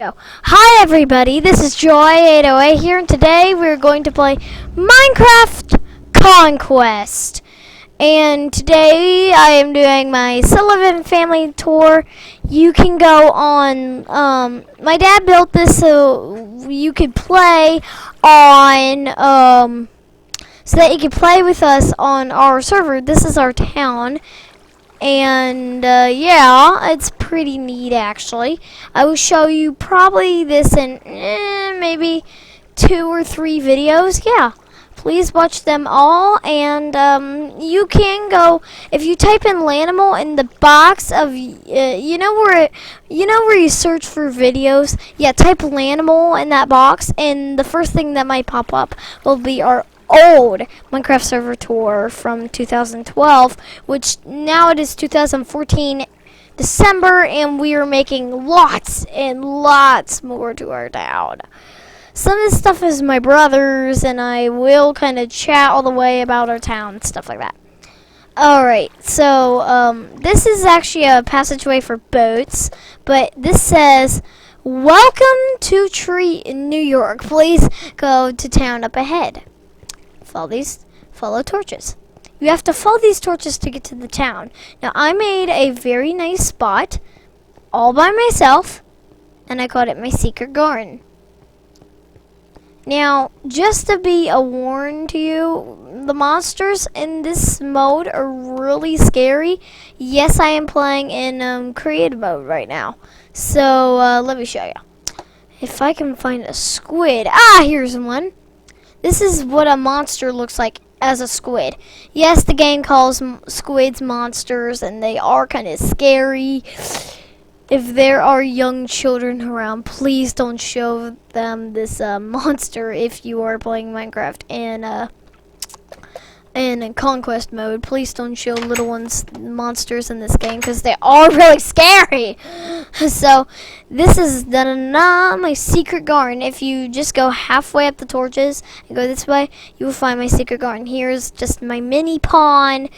Hi everybody, this is Joy808 here, and today we're going to play Minecraft Conquest. And today I am doing my Sullivan family tour. You can go on, my dad built this so you could play on, so that you can play with us on our server. This is our town. And yeah, it's pretty neat actually. I will show you probably this in maybe 2 or 3 videos. Yeah, please watch them all. And you can go if you type in Lanimal in the box of you know where you search for videos. Yeah, type Lanimal in that box, and the first thing that might pop up will be our old Minecraft server tour from 2012, which now it is 2014 December, and we are making lots and lots more to our town. Some of this stuff is my brother's, and I will kind of chat all the way about our town and stuff like that. Alright, so this is actually a passageway for boats, but this says, "Welcome to New York. Please go to town up ahead. Follow torches." You have to follow these torches to get to the town. Now, I made a very nice spot all by myself, and I called it my secret garden. Now, just to be a warning to you, the monsters in this mode are really scary. Yes, I am playing in creative mode right now. So, let me show you. If I can find a squid. Ah, here's one. This is what a monster looks like as a squid. Yes, the game calls squids monsters, and they are kind of scary. If there are young children around, please don't show them this monster if you are playing Minecraft and in Conquest mode. Please don't show little ones monsters in this game, because they are really scary. So this is my secret garden. If you just go halfway up the torches and go this way, you will find my secret garden. Here's just my mini pond.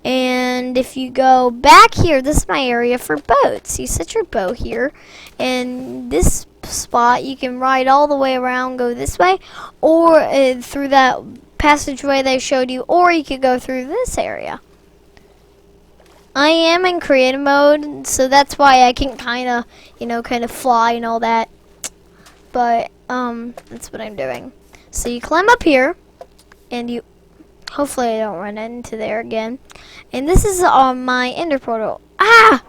And if you go back here, this is my area for boats. You set your boat here, and this spot you can ride all the way around, go this way, or through that passageway they showed you, or you could go through this area. I am in creative mode, so that's why I can kind of fly and all that. But that's what I'm doing. So you climb up here, and you hopefully I don't run into there again. And this is my ender portal. Ah!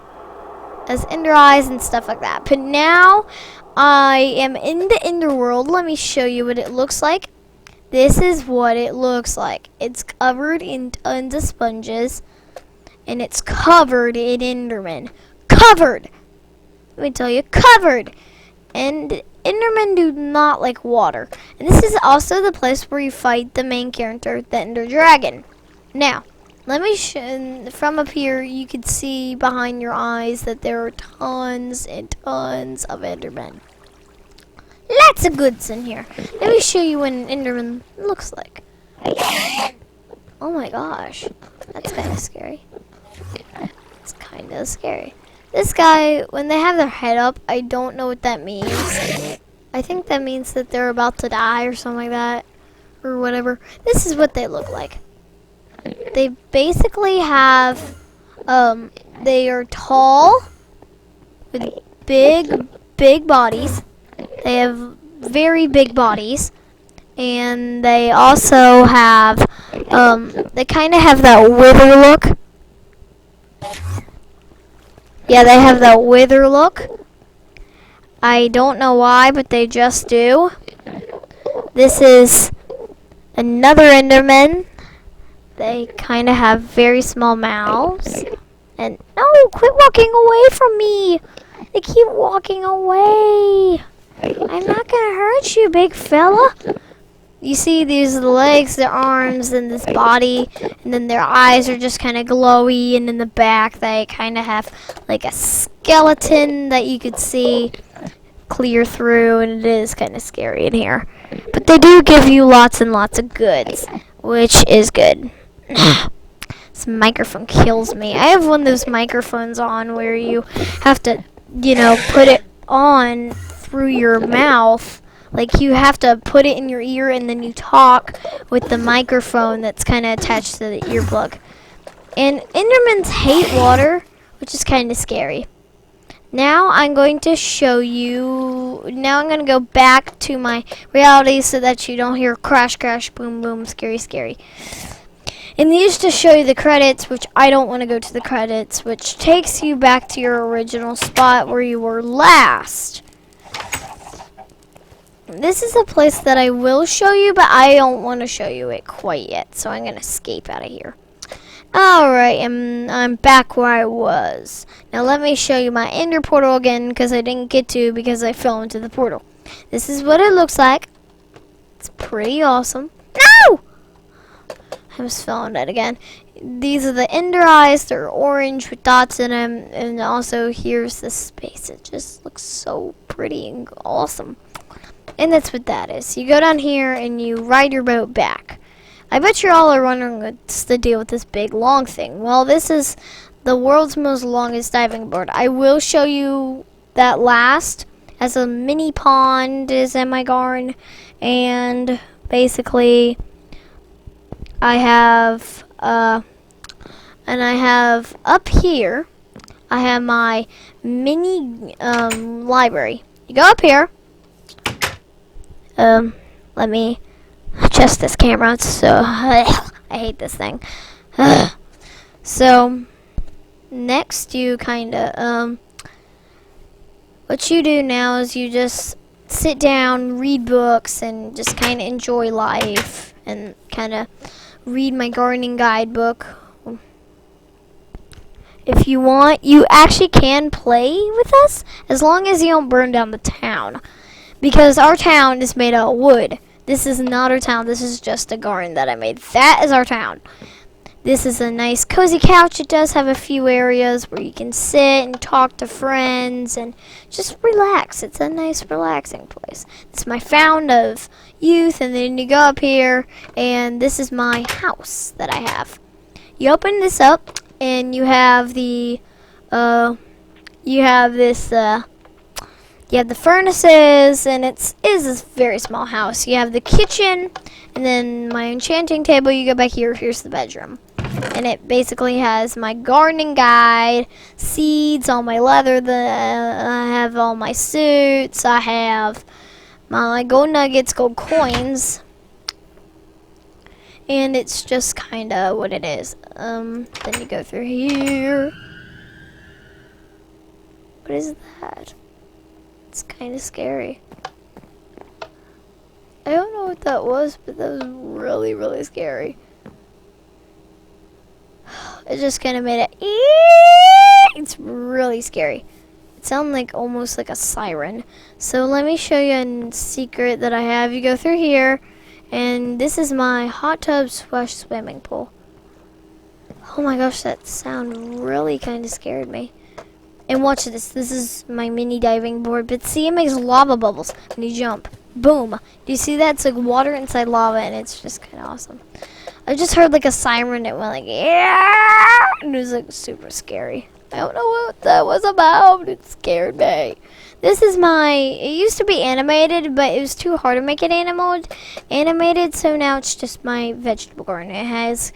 As ender eyes and stuff like that. But now I am in the ender world. Let me show you what it looks like. This is what it looks like. It's covered in tons of sponges, and it's covered in endermen. Covered! Let me tell you, covered! And endermen do not like water. And this is also the place where you fight the main character, the ender dragon. Now, let me from up here, you can see behind your eyes that there are tons and tons of endermen. Lots of goods in here. Let me show you what an enderman looks like. Oh my gosh, that's kind of scary. It's kind of scary. This guy, when they have their head up, I don't know what that means. I think that means that they're about to die or something like that, or whatever. This is what they look like. They basically have, they are tall with big bodies. They have very big bodies, and they also have, they kind of have that wither look. Yeah, they have that wither look. I don't know why, but they just do. This is another enderman. They kind of have very small mouths. And no, quit walking away from me. They keep walking away. I'm not gonna hurt you, big fella. You see these legs, their arms, and this body, and then their eyes are just kind of glowy, and in the back they kind of have like a skeleton that you could see clear through, and it is kind of scary in here. But they do give you lots and lots of goods, which is good. This microphone kills me. I have one of those microphones on where you have to, put it on through your mouth. Like, you have to put it in your ear and then you talk with the microphone that's kind of attached to the earplug. And Endermans hate water, which is kind of scary. Now I'm going to show you. Now I'm going to go back to my reality so that you don't hear crash, crash, boom, boom, scary, scary. And these just show you the credits, which I don't want to go to the credits, which takes you back to your original spot where you were last. This is a place that I will show you, but I don't want to show you it quite yet, so I'm going to escape out of here. Alright, I'm back where I was. Now let me show you my ender portal again, because I didn't get to because I fell into the portal. This is what it looks like. It's pretty awesome. No! I almost fell on that again. These are the ender eyes. They're orange with dots in them. And also here's the space. It just looks so pretty and awesome. And that's what that is. You go down here and you ride your boat back. I bet you all are wondering what's the deal with this big long thing. Well, this is the world's most longest diving board. I will show you that last. As a mini pond is in my garden. And basically I have up here I have my mini library. You go up here. Let me adjust this camera. It's so I hate this thing. So next you kinda what you do now is you just sit down, read books, and just kinda enjoy life and kinda read my gardening guidebook. If you want, you actually can play with us as long as you don't burn down the town. Because our town is made out of wood. This is not our town. This is just a garden that I made. That is our town. This is a nice cozy couch. It does have a few areas where you can sit and talk to friends and just relax. It's a nice relaxing place. It's my fountain of youth, and then you go up here and this is my house that I have. You open this up and you have the you have the furnaces, and it is a very small house. You have the kitchen, and then my enchanting table. You go back here. Here's the bedroom. And it basically has my gardening guide, seeds, all my leather. I have all my suits. I have my gold nuggets, gold coins. And it's just kind of what it is. Then you go through here. What is that? It's kind of scary. I don't know what that was, but that was really, really scary. It just kind of made it. It's really scary. It sounds like almost like a siren. So let me show you a secret that I have. You go through here, and this is my hot tub slash swimming pool. Oh my gosh, that sound really kind of scared me. And watch this. This is my mini diving board. But see, it makes lava bubbles when you jump. Boom. Do you see that? It's like water inside lava, and it's just kind of awesome. I just heard like a siren. It went like, yeah! And it was like super scary. I don't know what that was about. It scared me. This is it used to be animated, but it was too hard to make it animated, so now it's just my vegetable garden. It has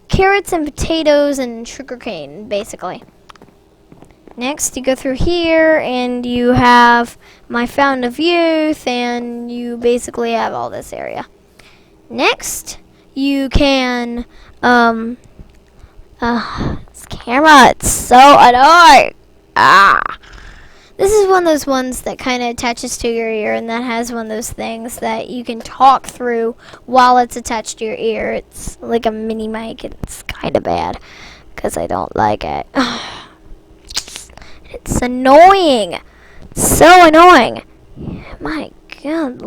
carrots and potatoes and sugarcane, basically. Next, you go through here, and you have my fountain of youth, and you basically have all this area. Next, you can, this camera, it's so annoying. This is one of those ones that kind of attaches to your ear, and that has one of those things that you can talk through while it's attached to your ear. It's like a mini mic. It's kind of bad because I don't like it. It's annoying. So annoying. My God.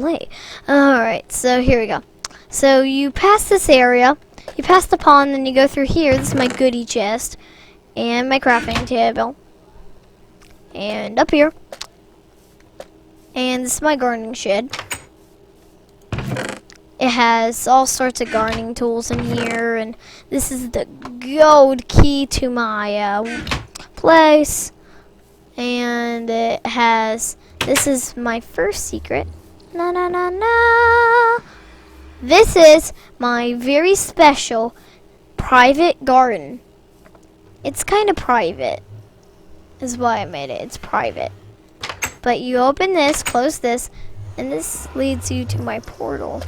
Alright, so here we go. So you pass this area. You pass the pond, then you go through here. This is my goodie chest. And my crafting table. And up here. And this is my gardening shed. It has all sorts of gardening tools in here. And this is the gold key to my place. And it has, this is my first secret. Na na na na. This is my very special private garden. It's kind of private, is why I made it. It's private. But you open this, close this, and this leads you to my portal.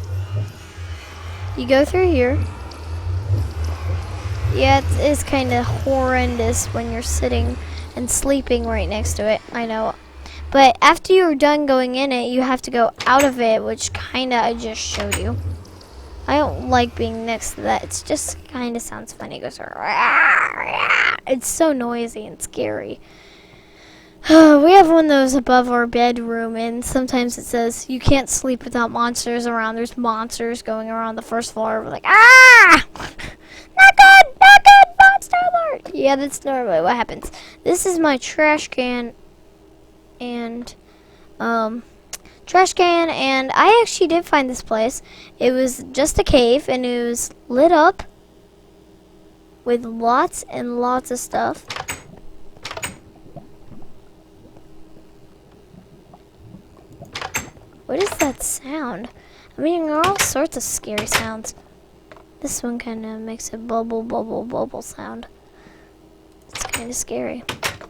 You go through here. Yeah, it's kind of horrendous when you're sitting and sleeping right next to it. I know. But after you're done going in it, you have to go out of it, which kind of I just showed you. I don't like being next to that. It's just kind of sounds funny. It goes, it's so noisy and scary. We have one of those above our bedroom, and sometimes it says you can't sleep without monsters around. There's monsters going around the first floor. We're like, ah! Not good, monster alert! Yeah, that's normally what happens. This is my trash can, and I actually did find this place. It was just a cave, and it was lit up with lots and lots of stuff. What is that sound? I mean, there are all sorts of scary sounds. This one kind of makes a bubble, bubble, bubble sound. It's kind of scary.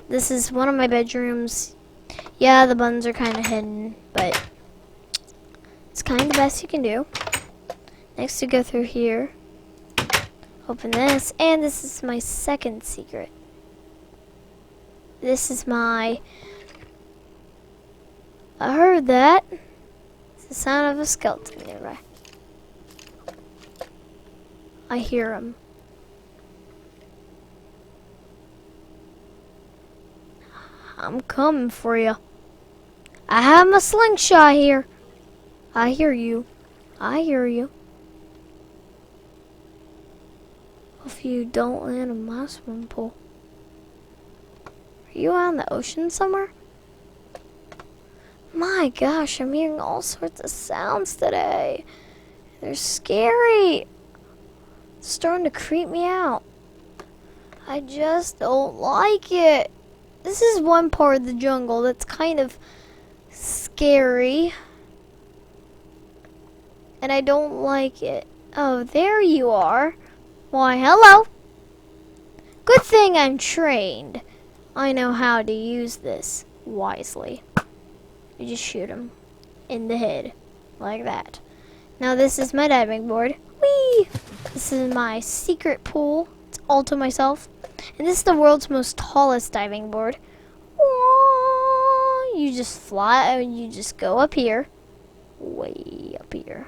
This is one of my bedrooms. Yeah, the buttons are kind of hidden, but it's kind of the best you can do. Next, you go through here. Open this, and this is my second secret. This is my... I heard that. It's the sound of a skeleton nearby. I hear him. I'm coming for you. I have my slingshot here. I hear you. I hear you. If you don't land in my swimming pool. Are you out in the ocean somewhere? My gosh, I'm hearing all sorts of sounds today. They're scary. It's starting to creep me out. I just don't like it. This is one part of the jungle that's kind of scary. And I don't like it. Oh, there you are. Why, hello. Good thing I'm trained. I know how to use this wisely. You just shoot him in the head, like that. Now this is my diving board. Whee! This is my secret pool. It's all to myself. And this is the world's most tallest diving board. You just fly, and you just go up here. Way up here.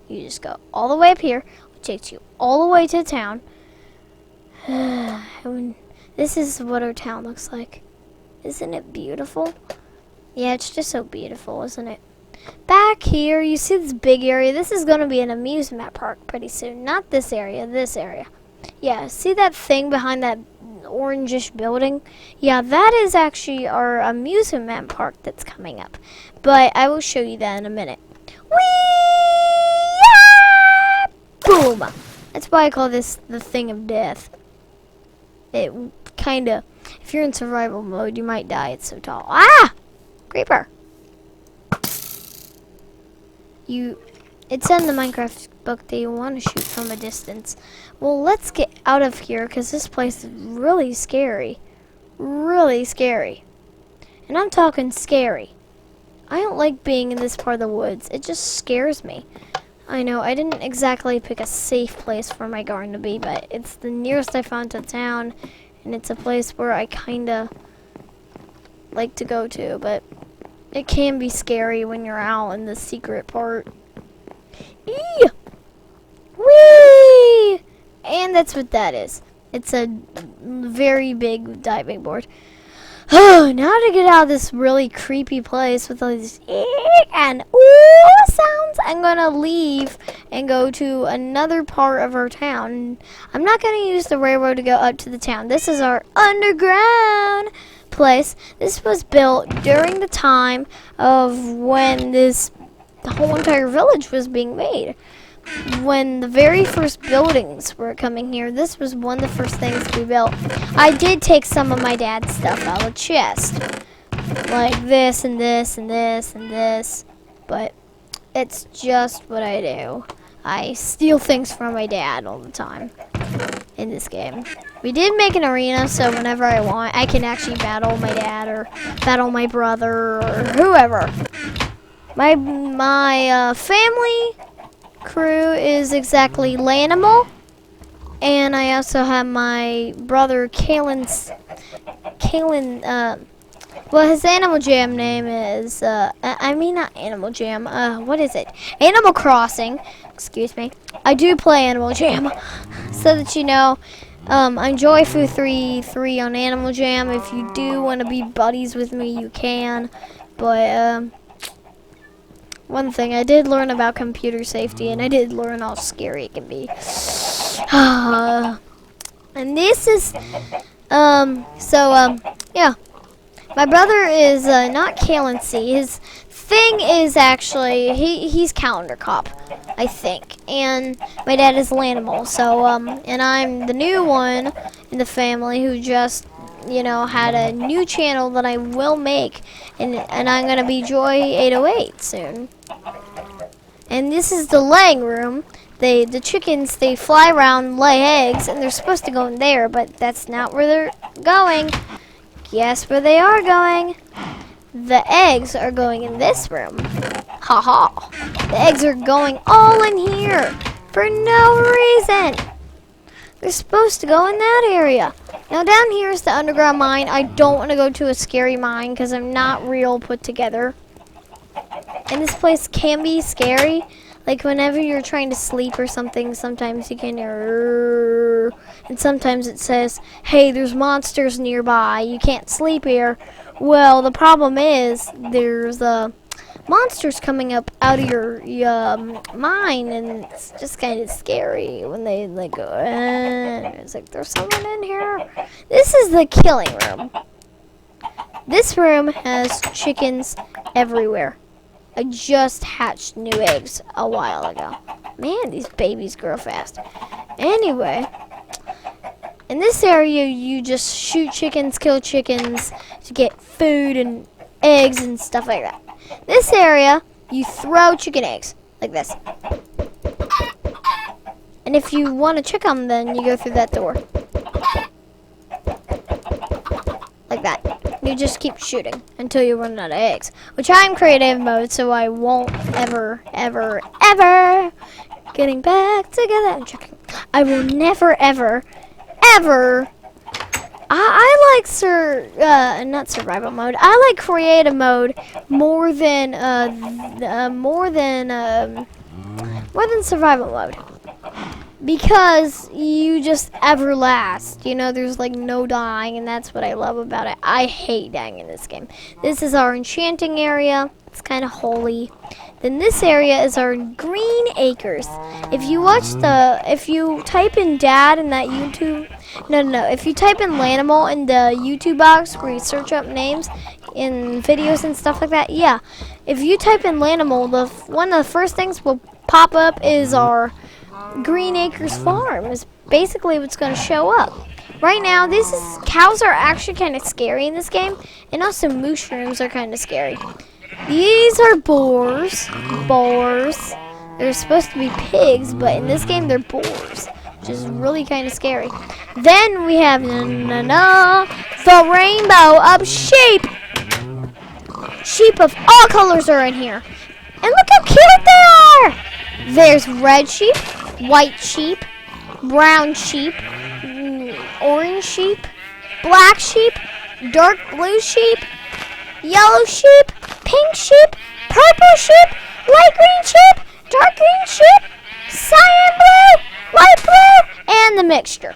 You just go all the way up here, which takes you all the way to town. This is what our town looks like. Isn't it beautiful? Yeah, it's just so beautiful, isn't it? Back here, you see this big area? This is going to be an amusement park pretty soon. Not this area, this area. Yeah, see that thing behind that orangish building? Yeah, that is actually our amusement park that's coming up. But I will show you that in a minute. Whee! Ah! Boom! That's why I call this the thing of death. It kind of, if you're in survival mode, you might die. It's so tall. Ah! Creeper. It said in the Minecraft book that you want to shoot from a distance. Well, let's get out of here because this place is really scary. Really scary. And I'm talking scary. I don't like being in this part of the woods. It just scares me. I know, I didn't exactly pick a safe place for my garden to be, but it's the nearest I found to town, and it's a place where I kind of like to go to, but it can be scary when you're out in the secret part. Eee! Whee! And that's what that is. It's a very big diving board. Oh, now to get out of this really creepy place with all these and ooh sounds, I'm gonna leave and go to another part of our town. I'm not gonna use the railroad to go up to the town. This is our underground place. This was built during the time of when the whole entire village was being made. when the very first buildings were coming here, this was one of the first things we built. I did take some of my dad's stuff out of the chest. Like this and this and this and this. But it's just what I do. I steal things from my dad all the time in this game. We did make an arena, so whenever I want, I can actually battle my dad or battle my brother or whoever. My family crew is exactly Lanimal, and I also have my brother Kalen. Well, his Animal Jam name is, I mean not Animal Jam, what is it? Animal Crossing, excuse me. I do play Animal Jam, so that you know. I'm Joy808 on Animal Jam. If you do want to be buddies with me, you can. But, one thing, I did learn about computer safety, and I did learn how scary it can be. And this is, yeah. My brother is not Calency. His thing is actually he's Calendar Cop, I think. And my dad is Lanimal. So and I'm the new one in the family who just, you know, had a new channel that I will make, and I'm gonna be Joy808 soon. And this is the laying room. The chickens, they fly around, lay eggs, and they're supposed to go in there, but that's not where they're going. Guess where they are going? The eggs are going in this room. Ha ha. The eggs are going all in here for no reason. They're supposed to go in that area. Now down here is the underground mine. I don't want to go to a scary mine because I'm not real put together. And this place can be scary. Like whenever you're trying to sleep or something, sometimes you can hear, and sometimes it says, hey, there's monsters nearby, you can't sleep here. Well, the problem is there's monsters coming up out of your mine, and it's just kind of scary when they like go, it's like there's someone in here. This is the killing room. This room has chickens everywhere. I just hatched new eggs a while ago. Man, these babies grow fast. Anyway, in this area, you just shoot chickens, kill chickens to get food and eggs and stuff like that. This area, you throw chicken eggs like this. And if you want to check them, then you go through that door. Like that. You just keep shooting until you run out of eggs. Which I'm creative mode, so I won't ever getting back together. I'm checking. I will never ever I like not survival mode. I like creative mode more than survival mode. Because you just ever last. You know, there's like no dying, and that's what I love about it. I hate dying in this game. This is our enchanting area. It's kind of holy. Then this area is our green acres. If you type in dad in that YouTube, no. If you type in Lanimal in the YouTube box where you search up names in videos and stuff like that, yeah. If you type in Lanimal, one of the first things will pop up is our Green Acres Farm is basically what's going to show up. Right now, cows are actually kind of scary in this game, and also mushrooms are kind of scary. These are boars. They're supposed to be pigs, but in this game they're boars, which is really kind of scary. Then we have the rainbow of sheep. Sheep of all colors are in here, and look how cute they are. There's red sheep, white sheep, brown sheep, orange sheep, black sheep, dark blue sheep, yellow sheep, pink sheep, purple sheep, light green sheep, dark green sheep, cyan blue, light blue, and the mixture.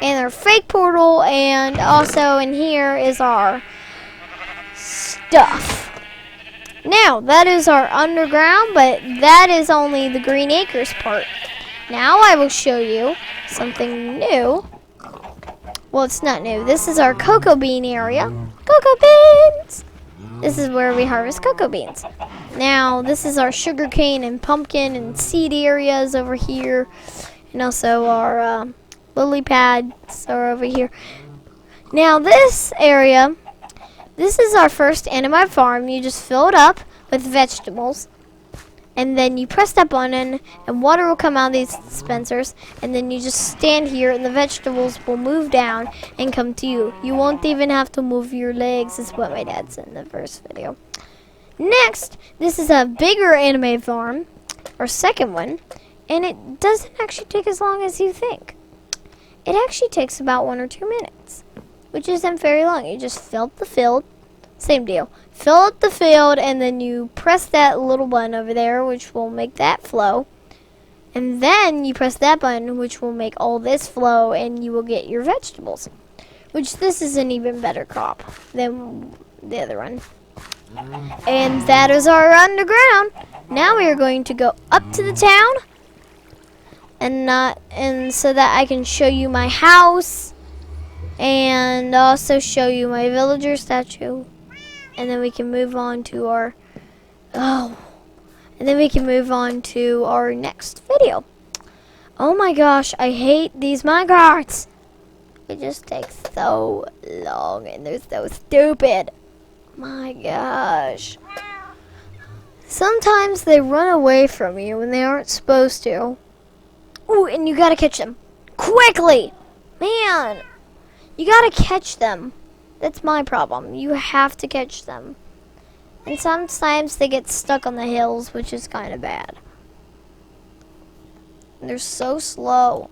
And our fake portal, and also in here is our stuff. Now, that is our underground, but that is only the Green Acres part. Now I will show you something new. Well, it's not new. This is our cocoa bean area. Cocoa beans! This is where we harvest cocoa beans. Now, this is our sugarcane and pumpkin and seed areas over here. And also our lily pads are over here. Now, this area, this is our first animal farm. You just fill it up with vegetables. And then you press that button and water will come out of these dispensers. And then you just stand here and the vegetables will move down and come to you. You won't even have to move your legs, is what my dad said in the first video. Next, this is a bigger anime farm, our second one. And it doesn't actually take as long as you think. It actually takes about 1 or 2 minutes, which isn't very long. You just fill up the field. Same deal. Fill up the field and then you press that little button over there, which will make that flow. And then you press that button, which will make all this flow, and you will get your vegetables. Which this is an even better crop than the other one. And that is our underground. Now we are going to go up to the town. And so that I can show you my house. And also show you my villager statue. And then we can move on to our next video. Oh my gosh, I hate these minecarts. It just takes so long and they're so stupid. My gosh. Sometimes they run away from you when they aren't supposed to. Ooh, and you gotta catch them quickly. Man, you gotta catch them. That's my problem. You have to catch them. And sometimes they get stuck on the hills, which is kind of bad. They're so slow.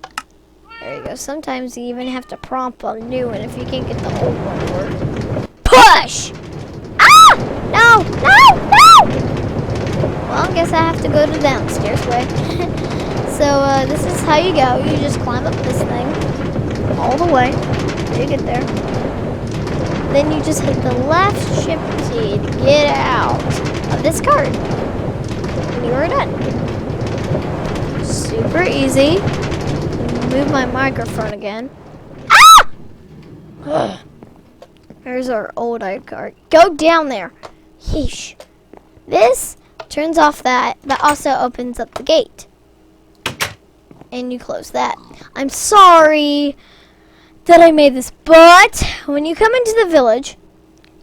There you go. Sometimes you even have to prompt a new one if you can't get the old one to work. Push! Ah! No! No! No! Well, I guess I have to go to the downstairs way. So, this is how you go. You just climb up this thing all the way. You get there. Then you just hit the left shift key to get out of this cart. And you are done. Super easy. Move my microphone again. Ah! Ugh. There's our old cart. Go down there. Yeesh. This turns off that, but also opens up the gate. And you close that. I'm sorry that I made this, but when you come into the village,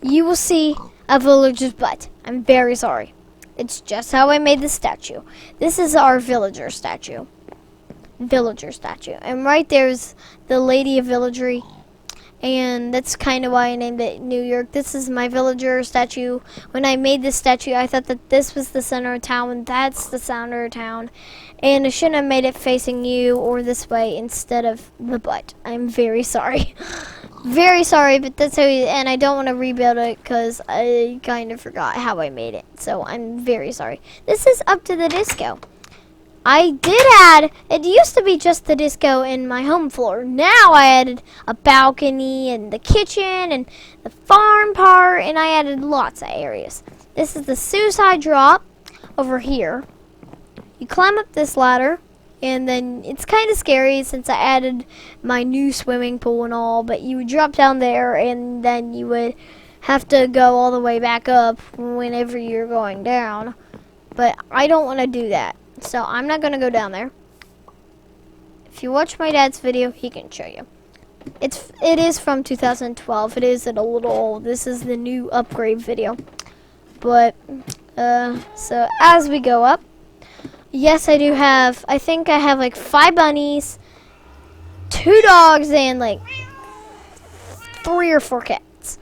you will see a villager's butt. I'm very sorry. It's just how I made the statue. This is our villager statue. And right there's the lady of villagery. And that's kind of why I named it New York. This is my villager statue. When I made this statue, I thought that this was the center of town, and that's the center of town. And I shouldn't have made it facing you or this way instead of the butt. I'm very sorry. Very sorry, but that's how and I don't want to rebuild it because I kind of forgot how I made it. So I'm very sorry. This is up to the disco. I did add, it used to be just the disco in my home floor. Now I added a balcony and the kitchen and the farm part, and I added lots of areas. This is the suicide drop over here. You climb up this ladder, and then it's kind of scary since I added my new swimming pool and all, but you would drop down there, and then you would have to go all the way back up whenever you're going down. But I don't want to do that. So I'm not going to go down there. If you watch my dad's video, he can show you. It is from 2012. It is a little old. This is the new upgrade video. But, so as we go up, yes, I do have, I think I have like 5 bunnies, 2 dogs, and like 3 or 4 cats.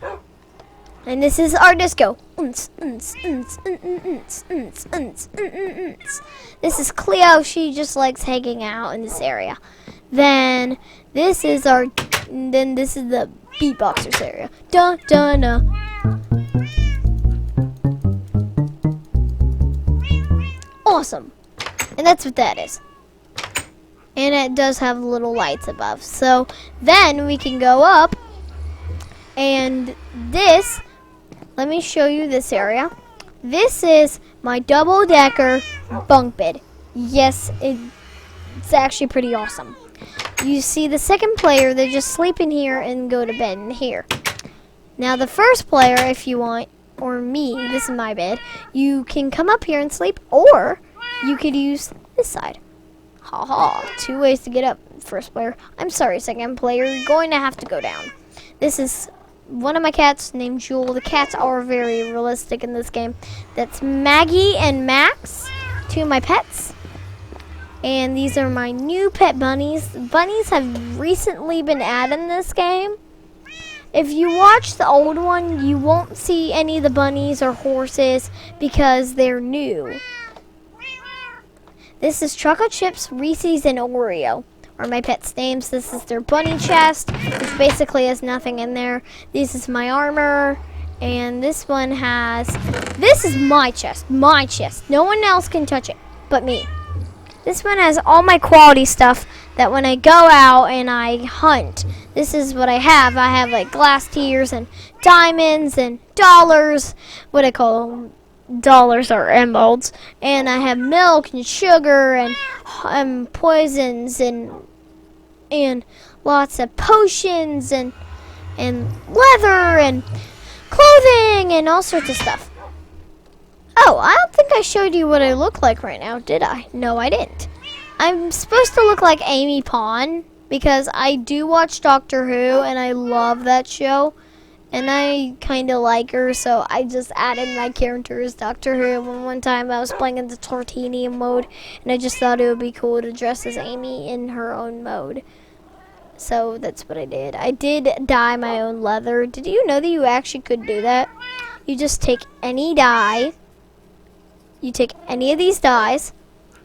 And this is our disco. This is Cleo. She just likes hanging out in this area. Then this is our. Then this is the beatboxers area. Dun dun dun. Awesome. And that's what that is. And it does have little lights above. So then we can go up. And this. Let me show you this area. This is my double-decker bunk bed. Yes, it's actually pretty awesome. You see the second player, they just sleep in here and go to bed in here. Now the first player, if you want, or me, this is my bed, you can come up here and sleep, or you could use this side. Ha ha. 2 ways to get up, first player. I'm sorry, second player. You're going to have to go down. This is one of my cats named Jewel. The cats are very realistic in this game. That's Maggie and Max, 2 of my pets. And these are my new pet bunnies. Bunnies have recently been added in this game. If you watch the old one, you won't see any of the bunnies or horses because they're new. This is Chocolate Chips, Reese's, and Oreo are my pets' names. This is their bunny chest, which basically has nothing in there. This is my armor, and this one has... This is my chest. My chest. No one else can touch it but me. This one has all my quality stuff that when I go out and I hunt, this is what I have. I have like glass tears and diamonds and dollars. What I call them. Dollars or emeralds, and I have milk and sugar and poisons and lots of potions and leather and clothing and all sorts of stuff. Oh, I don't think I showed you what I look like right now, did I? No, I didn't. I'm supposed to look like Amy Pond because I do watch Doctor Who and I love that show. And I kind of like her, so I just added my character as Doctor Who. One time I was playing in the Tortini mode, and I just thought it would be cool to dress as Amy in her own mode. So that's what I did. I did dye my own leather. Did you know that you actually could do that? You just take any dye. You take any of these dyes,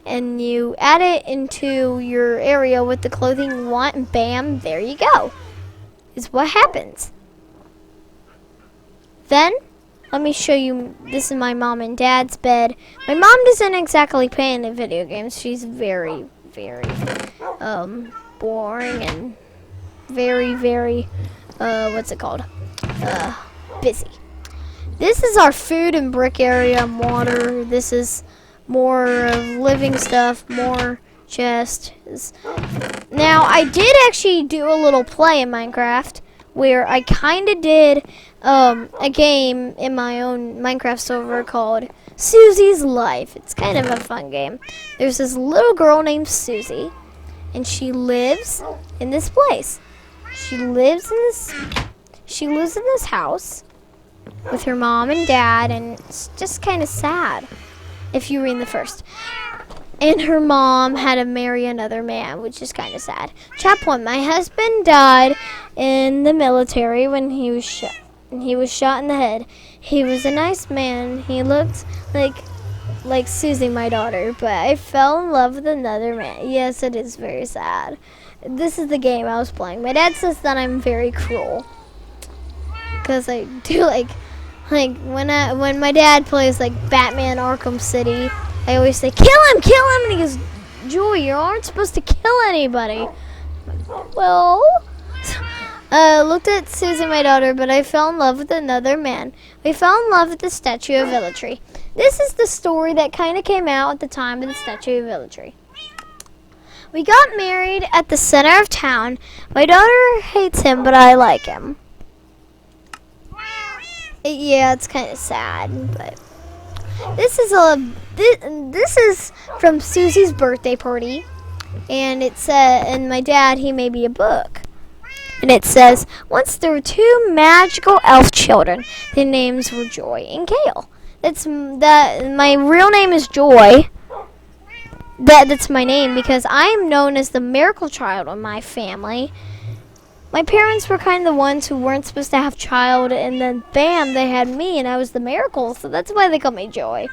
and you add it into your area with the clothing you want, and bam, there you go. Is what happens. Then, let me show you, this is my mom and dad's bed. My mom doesn't exactly play any video games. She's very, very boring and very, very, what's it called? Busy. This is our food and brick area, water. This is more of living stuff, more chests. Now, I did actually do a little play in Minecraft where I kind of did a game in my own Minecraft server called Susie's Life. It's kind of a fun game. There's this little girl named Susie, and she lives in this place. She lives in this house with her mom and dad, and it's just kind of sad if you read the first. And her mom had to marry another man, which is kind of sad. Chapter 1. My husband died in the military when he was shot. He was shot in the head. He was a nice man. He looked like Susie, my daughter, but I fell in love with another man. Yes, it is very sad. This is the game I was playing. My dad says that I'm very cruel because I do like when my dad plays like Batman Arkham City. I always say, kill him, and he goes, Joy, you aren't supposed to kill anybody. Well, looked at Susie, my daughter, but I fell in love with another man. We fell in love with the Statue of Village. This is the story that kind of came out at the time of the Statue of Village. We got married at the center of town. My daughter hates him, but I like him. Yeah, it's kind of sad, but... This is from Susie's birthday party, and it said, and my dad, he made me a book, and it says, once there were 2 magical elf children. Their names were Joy and Kale. My real name is Joy. That's my name because I am known as the miracle child in my family. My parents were kind of the ones who weren't supposed to have child, and then bam, they had me, and I was the miracle, so that's why they call me Joy.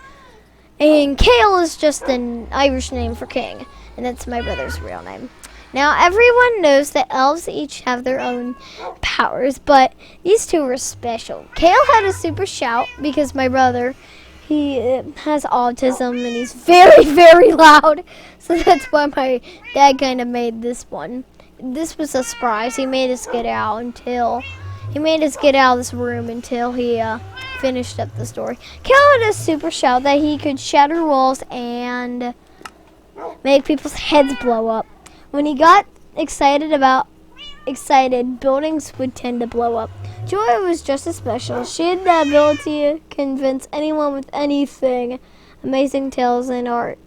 And Kale is just an Irish name for king, and that's my brother's real name. Now, everyone knows that elves each have their own powers, but these 2 were special. Kale had a super shout because my brother, he has autism, and he's very, very loud, so that's why my dad kind of made this one. This was a surprise. He made us get out of this room until he finished up the story. Kel had a super shout that he could shatter walls and make people's heads blow up. When he got excited, buildings would tend to blow up. Joy was just as special. She had the ability to convince anyone with anything. Amazing tales and art.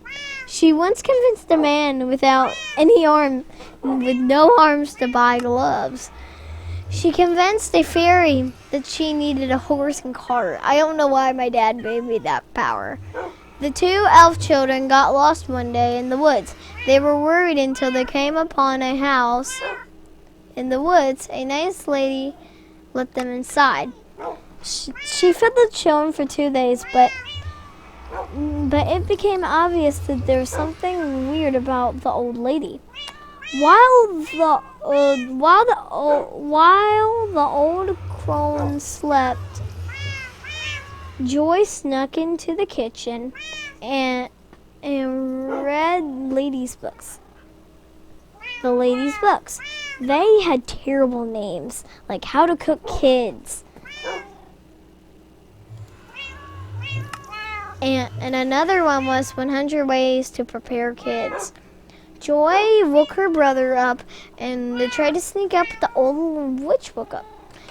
She once convinced a man without any arm, with no arms, to buy gloves. She convinced a fairy that she needed a horse and cart. I don't know why my dad gave me that power. The two elf children got lost one day in the woods. They were worried until they came upon a house in the woods. A nice lady let them inside. She fed the children for 2 days, but it became obvious that there was something weird about the old lady. While the old crone slept, Joy snuck into the kitchen and read ladies' books. The ladies' books. They had terrible names, like How to Cook Kids. And another one was 100 Ways to Prepare Kids. Joy woke her brother up and they tried to sneak up, but the old witch woke up.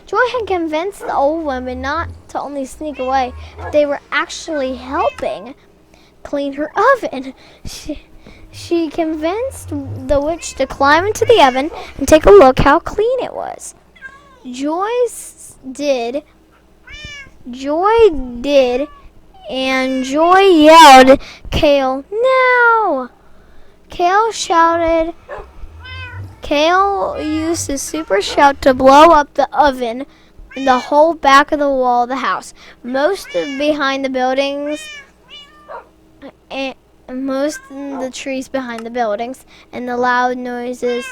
Joy had convinced the old woman not to only sneak away, but they were actually helping clean her oven. She convinced the witch to climb into the oven and take a look how clean it was. Joy did, and Joy yelled, "Kale, now!" Kale shouted. Kale used his super shout to blow up the oven and the whole back of the wall of the house. Most of behind the buildings, and most of the trees behind the buildings, and the loud noises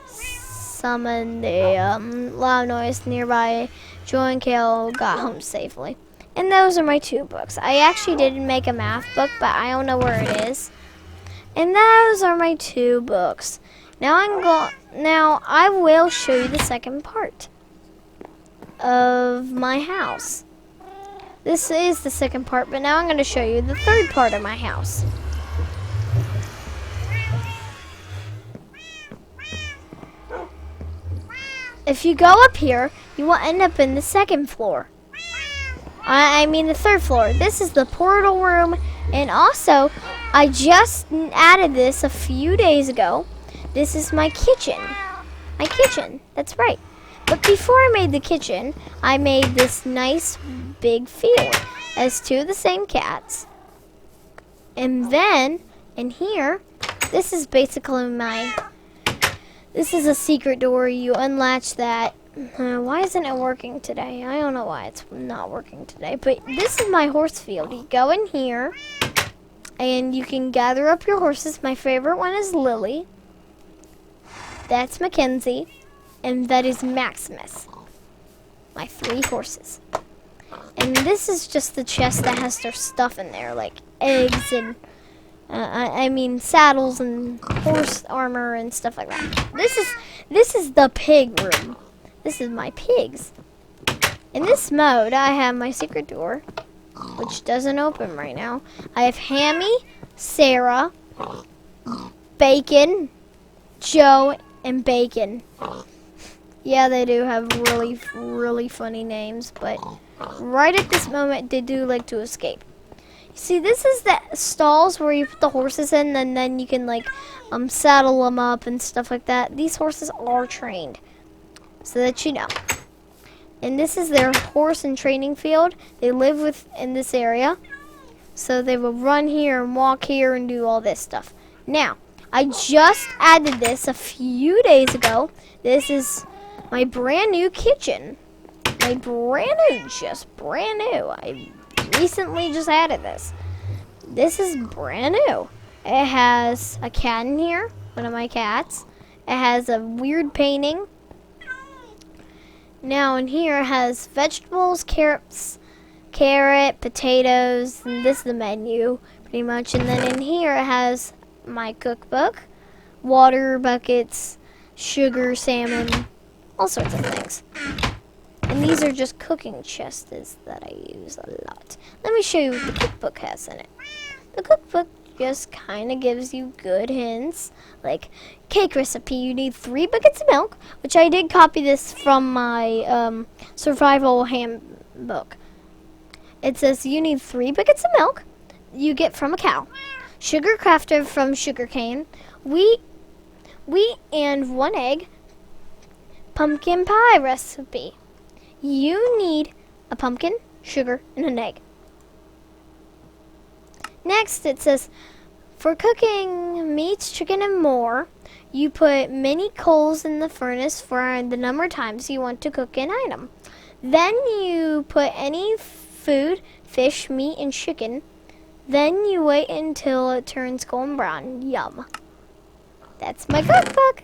summoned a loud noise nearby. Joy and Kale got home safely. And those are my 2 books. I actually didn't make a math book, but I don't know where it is. And those are my 2 books. Now I will show you the second part of my house. This is the second part, but now I'm going to show you the third part of my house. If you go up here, you will end up in the second floor. I mean the third floor. This is the portal room, and also I just added this a few days ago. This is my kitchen. My kitchen, that's right. But before I made the kitchen, I made this nice big field as 2 of the same cats. And then, in here, this is basically this is a secret door. You unlatch that. Why isn't it working today? I don't know why it's not working today. But this is my horse field. You go in here, and you can gather up your horses. My favorite one is Lily. That's Mackenzie. And that is Maximus. My 3 horses. And this is just the chest that has their stuff in there, like eggs and I mean saddles and horse armor and stuff like that. This is the pig room. This is my pigs. In this mode, I have my secret door, which doesn't open right now. I have Hammy, Sarah, Bacon, Joe, and Bacon. Yeah, they do have really, really funny names, but right at this moment, they do like to escape. See, this is the stalls where you put the horses in, and then you can like saddle them up and stuff like that. These horses are trained, so that you know. And this is their horse and training field. They live in this area, so they will run here and walk here and do all this stuff. Now, I just added this a few days ago. This is my brand new kitchen. Just brand new. I recently just added this. This is brand new. It has a cat in here, one of my cats. It has a weird painting. Now in here it has vegetables, carrot, potatoes, and this is the menu pretty much. And then in here it has my cookbook, water buckets, sugar, salmon, all sorts of things. And these are just cooking chests that I use a lot. Let me show you what the cookbook has in it. The cookbook just kind of gives you good hints. Like, cake recipe, you need 3 buckets of milk, which I did copy this from my survival handbook. It says you need 3 buckets of milk you get from a cow, sugar crafted from sugarcane, wheat and 1 egg, pumpkin pie recipe. You need a pumpkin, sugar, and an egg. Next, it says, for cooking meats, chicken, and more, you put many coals in the furnace for the number of times you want to cook an item. Then you put any food, fish, meat, and chicken. Then you wait until it turns golden brown. Yum. That's my cookbook.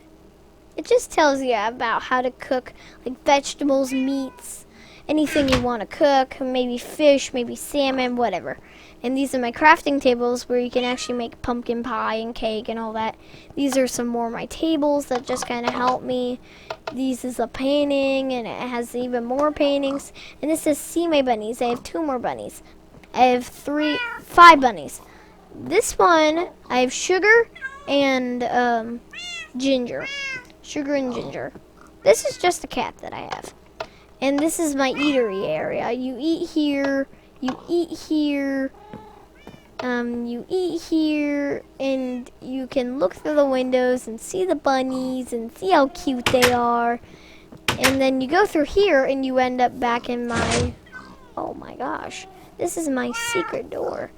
It just tells you about how to cook like vegetables, meats, anything you want to cook, maybe fish, maybe salmon, whatever. And these are my crafting tables where you can actually make pumpkin pie and cake and all that. These are some more of my tables that just kind of help me. This is a painting and it has even more paintings. And this says see my bunnies. I have 2 more bunnies. I have 5 bunnies. This one, I have sugar and ginger. Sugar and ginger. This is just a cat that I have. And this is my eatery area. You eat here, you eat here, you eat here, and you can look through the windows and see the bunnies and see how cute they are. And then you go through here and you end up back in my, oh my gosh, this is my secret door.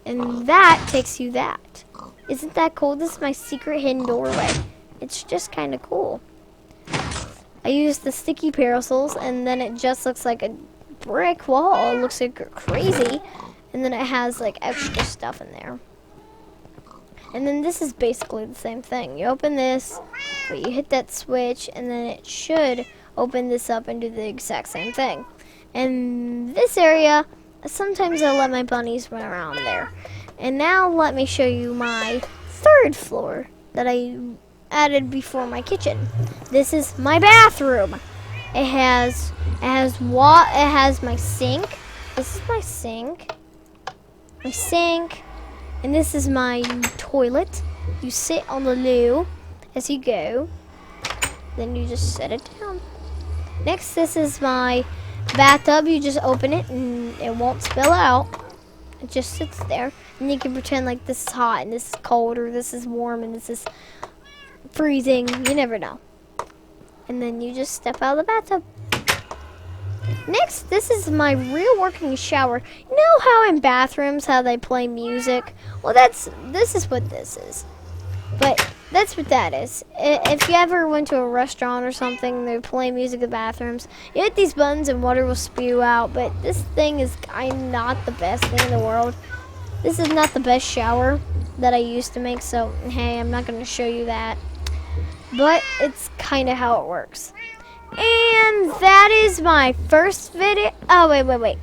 And that takes you that. Isn't that cool? This is my secret hidden doorway. It's just kind of cool. I use the sticky parasols, and then it just looks like a brick wall. It looks like crazy, and then it has like extra stuff in there. And then this is basically the same thing. You open this, but you hit that switch, and then it should open this up and do the exact same thing. And this area, sometimes I let my bunnies run around there. And now let me show you my 3rd floor that I added before my kitchen. This is my bathroom. It has my sink. This is my sink. And this is my toilet. You sit on the loo as you go. Then you just set it down. Next, this is my bathtub. You just open it and it won't spill out. It just sits there. And you can pretend like this is hot and this is cold, or this is warm and this is freezing. You never know. And then you just step out of the bathtub. Next, this is my real working shower. You know how in bathrooms how they play music? Well, this is what this is. But that's what that is. If you ever went to a restaurant or something, they play music in the bathrooms. You hit these buttons and water will spew out. But this thing is not the best thing in the world. This is not the best shower that I used to make. So, hey, I'm not going to show you that. But it's kind of how it works. And that is my first video. Oh, wait.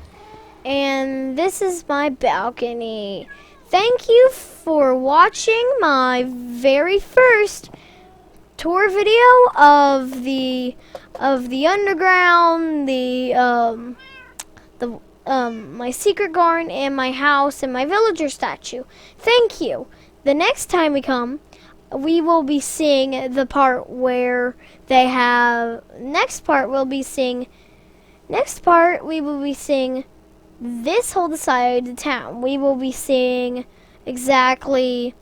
And this is my balcony. Thank you for watching my very first tour video of the underground, my secret garden and my house and my villager statue. Thank you. The next time we come, we will be seeing the part where they have. Next part we will be seeing this whole side of the town. We will be seeing exactly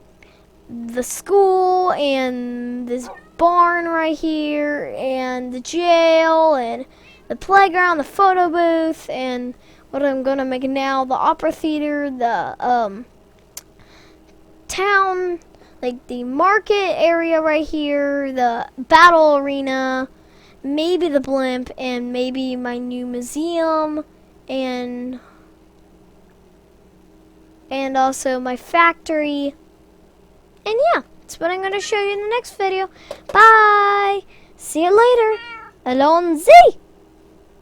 the school and this barn right here and the jail and the playground, the photo booth, and what I'm gonna make now, the opera theater, the town, like the market area right here, the battle arena, maybe the blimp, and maybe my new museum, and also my factory. And yeah, that's what I'm going to show you in the next video. Bye! See you later. Alonzi!